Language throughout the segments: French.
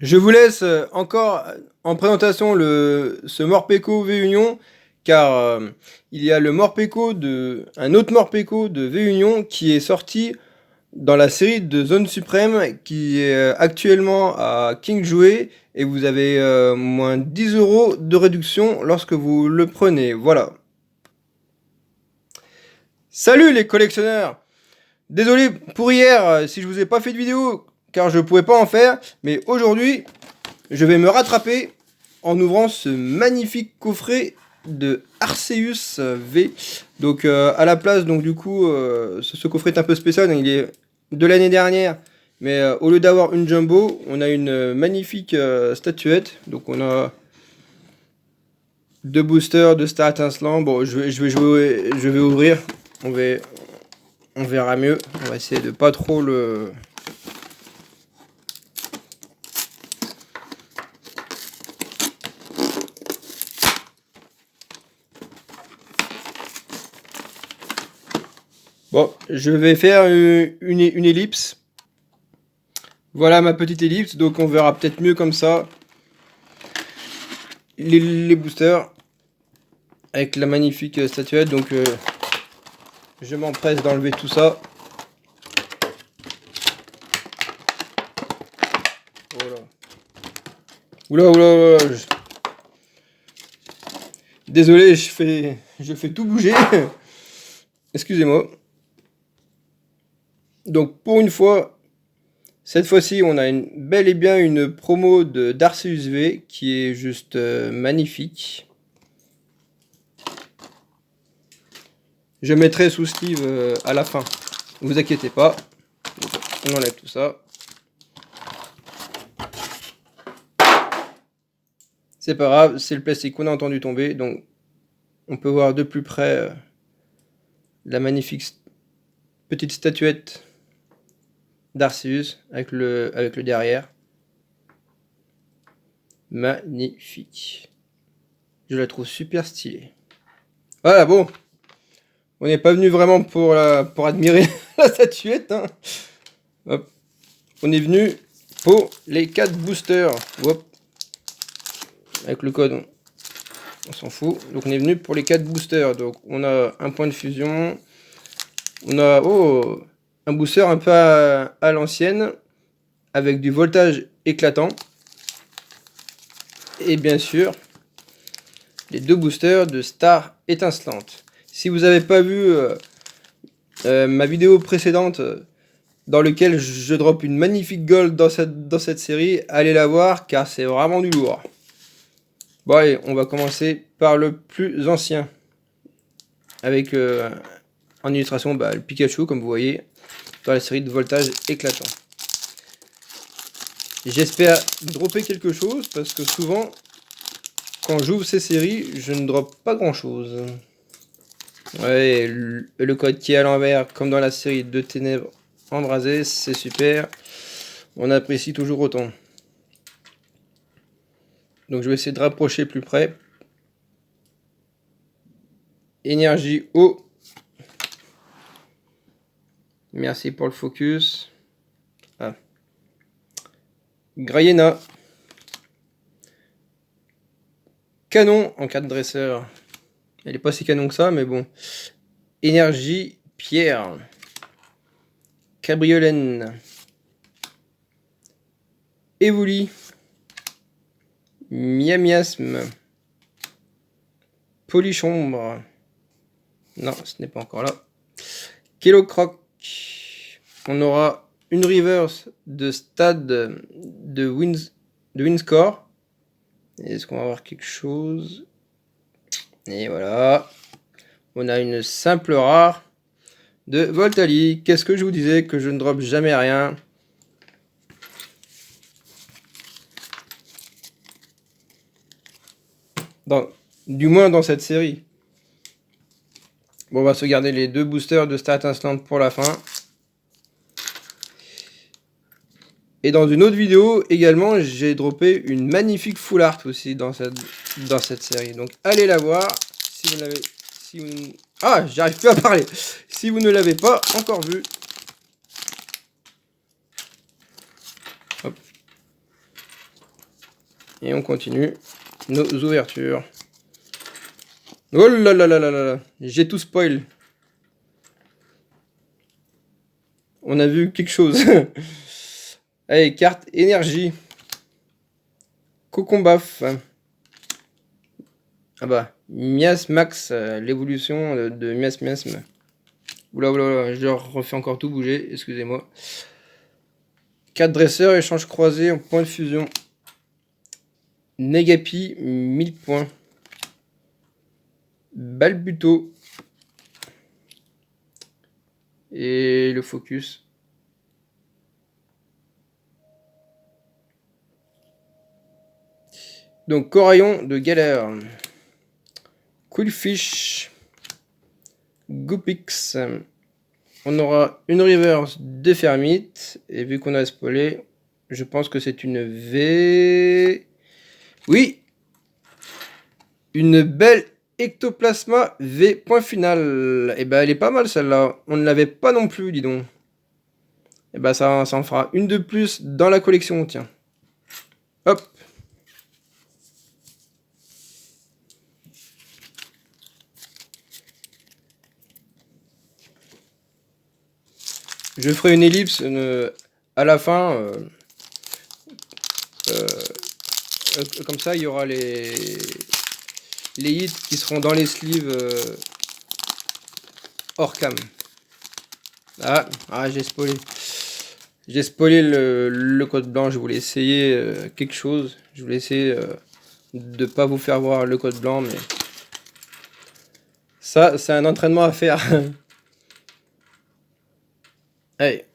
Je vous laisse encore en présentation ce Morpeko V-Union, car il y a un autre Morpeko de V-Union qui est sorti dans la série de Zone Suprême, qui est actuellement à King Jouet, et vous avez moins 10 € de réduction lorsque vous le prenez. Voilà. Salut les collectionneurs! Désolé pour hier si je vous ai pas fait de vidéo, car je pouvais pas en faire, mais aujourd'hui, je vais me rattraper en ouvrant ce magnifique coffret de Arceus V. Donc à la place, donc du coup, ce coffret est un peu spécial, il est de l'année dernière, mais au lieu d'avoir une jumbo, on a une magnifique statuette. Donc on a deux boosters de Star Étincelant. Bon, je vais ouvrir, on verra mieux. On va essayer de pas trop le... Bon, je vais faire une ellipse. Voilà ma petite ellipse, donc on verra peut-être mieux comme ça. Les boosters avec la magnifique statuette. Donc je m'empresse d'enlever tout ça. Voilà. Oula, oula, oula. Désolé, je fais tout bouger. Excusez-moi. Donc pour une fois, cette fois-ci, on a bel et bien une promo d'Arceus V qui est juste magnifique. Je mettrai sous sleeve à la fin. Ne vous inquiétez pas. On enlève tout ça. C'est pas grave, c'est le plastique qu'on a entendu tomber. Donc on peut voir de plus près la magnifique petite statuette d'Arceus avec le derrière. Magnifique. Je la trouve super stylée. Voilà, bon. On n'est pas venu vraiment pour admirer la statuette. Hein. Hop. On est venu pour les 4 boosters. Hop. Avec le code, on s'en fout. Donc on est venu pour les 4 boosters. Donc on a un point de fusion. On a un booster un peu à l'ancienne. Avec du voltage éclatant. Et bien sûr, les 2 boosters de Star Étincelante. Si vous n'avez pas vu ma vidéo précédente dans laquelle je drop une magnifique gold dans cette série, allez la voir car c'est vraiment du lourd. Bon allez, on va commencer par le plus ancien. Avec en illustration le Pikachu comme vous voyez dans la série de voltage éclatant. J'espère dropper quelque chose parce que souvent quand j'ouvre ces séries je ne drop pas grand chose. Ouais, le code qui est à l'envers comme dans la série de Ténèbres embrasées, c'est super. On apprécie toujours autant. Donc je vais essayer de rapprocher plus près. Énergie eau. Merci pour le focus. Ah. Grayena. Canon en 4 dresseurs. Elle n'est pas si canon que ça, mais bon. Énergie pierre. Cabriolène. Evoli. Miamiasme. Polichombre. Non, ce n'est pas encore là. Kellocroc. On aura une reverse de stade de Windscore. Est-ce qu'on va avoir quelque chose? Et voilà. On a une simple rare de Voltali. Qu'est-ce que je vous disais? Que je ne drop jamais rien. Du moins dans cette série. Bon, on va se garder les 2 boosters de Star Étincelante pour la fin. Et dans une autre vidéo également, j'ai droppé une magnifique full art aussi dans cette série. Donc allez la voir si vous l'avez. Ah, j'arrive plus à parler. Si vous ne l'avez pas encore vue. Hop. Et on continue nos ouvertures. Oh là là là là là là. J'ai tout spoil. On a vu quelque chose. Allez, carte énergie. Cocombaf. Ah bah, Miasmax, l'évolution de Miasmiasme. Oula, oula, oula, je refais encore tout bouger, excusez-moi. 4 dresseurs, échange croisé en point de fusion. Negapi, 1000 points. Balbuto. Et le focus. Donc, Coraillon de galère. Coolfish. Goopix. On aura une reverse de Fermite. Et vu qu'on a spoilé, je pense que c'est une V. Oui. Une belle Ectoplasma V. Point final. Et ben elle est pas mal celle-là. On ne l'avait pas non plus, dis donc. Et ben ça en fera une de plus dans la collection, tiens. Hop. Je ferai une ellipse à la fin. Comme ça, il y aura les hits qui seront dans les sleeves hors cam. Ah, j'ai spoilé. J'ai spoilé le code blanc. Je voulais essayer quelque chose. Je voulais essayer de pas vous faire voir le code blanc, mais ça, c'est un entraînement à faire. Allez.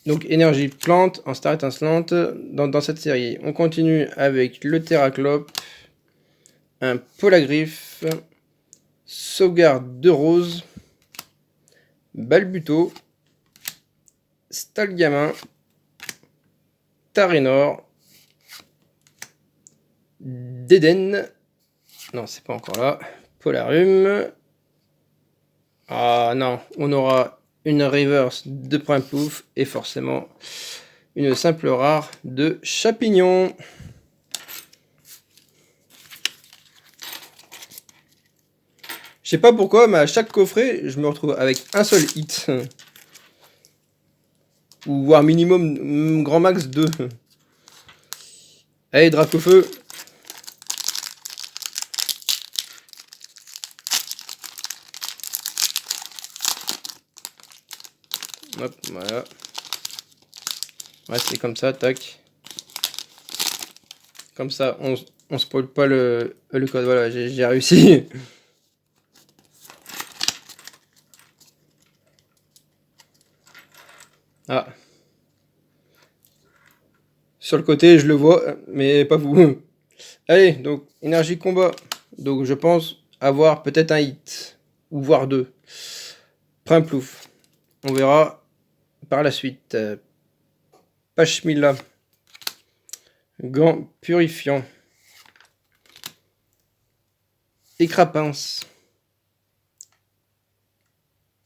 Donc énergie plante en star étincelante dans cette série. On continue avec le Terraclope, un Polagriffe, sauvegarde de rose, Balbuto, Stalgamin, Tarénor, Déden, non c'est pas encore là, Polarium. Ah non, on aura une reverse de point pouf et forcément une simple rare de Chapignon. Je sais pas pourquoi, mais à chaque coffret, je me retrouve avec un seul hit. Ou voire minimum grand max 2. Allez, Dracofeu. Hop, voilà. Ouais, c'est comme ça, tac. Comme ça, on spoil pas le code. Voilà, j'ai réussi. Ah. Sur le côté, je le vois, mais pas vous. Allez, donc, énergie combat. Donc, je pense avoir peut-être un hit. Ou voire deux. Primplouf. On verra par la suite. Pachmilla. Gant purifiant. Écrapince.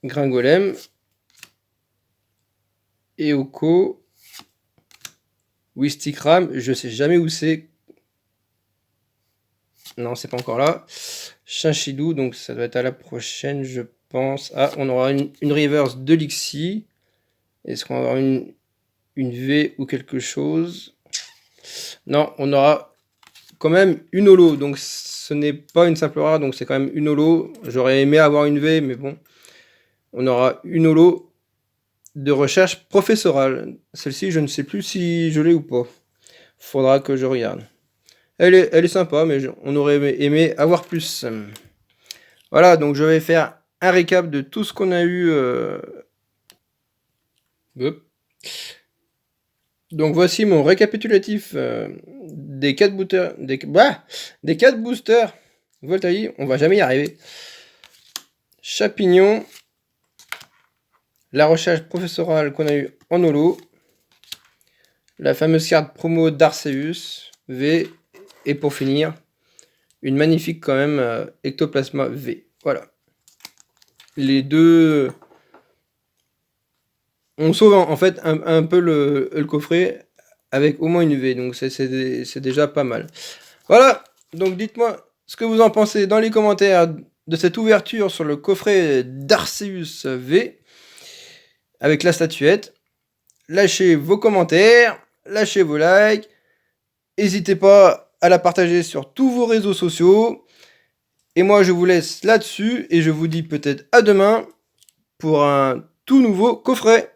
Gringolem. Eoko. Wistikram, je sais jamais où c'est. Non, c'est pas encore là. Chinchidou, donc ça doit être à la prochaine, je pense. Ah, on aura une reverse de Lixie. Est-ce qu'on va avoir une V ou quelque chose? Non, on aura quand même une holo. Donc ce n'est pas une simple rare, donc c'est quand même une holo. J'aurais aimé avoir une V, mais bon. On aura une holo de recherche professorale. Celle-ci, je ne sais plus si je l'ai ou pas. Faudra que je regarde. Elle est sympa, mais on aurait aimé avoir plus. Voilà, donc je vais faire un récap de tout ce qu'on a eu. Donc voici mon récapitulatif des 4 boosters. Des 4 boosters Voltaï, on va jamais y arriver. Chapignon. La recherche professorale qu'on a eu en holo. La fameuse carte promo d'Arceus V. Et pour finir, une magnifique quand même Ectoplasma V. Voilà. Les deux... On sauve en fait un peu le coffret avec au moins une V, donc c'est déjà pas mal. Voilà, donc dites-moi ce que vous en pensez dans les commentaires de cette ouverture sur le coffret d'Arceus V, avec la statuette. Lâchez vos commentaires, lâchez vos likes, n'hésitez pas à la partager sur tous vos réseaux sociaux. Et moi je vous laisse là-dessus et je vous dis peut-être à demain pour un tout nouveau coffret.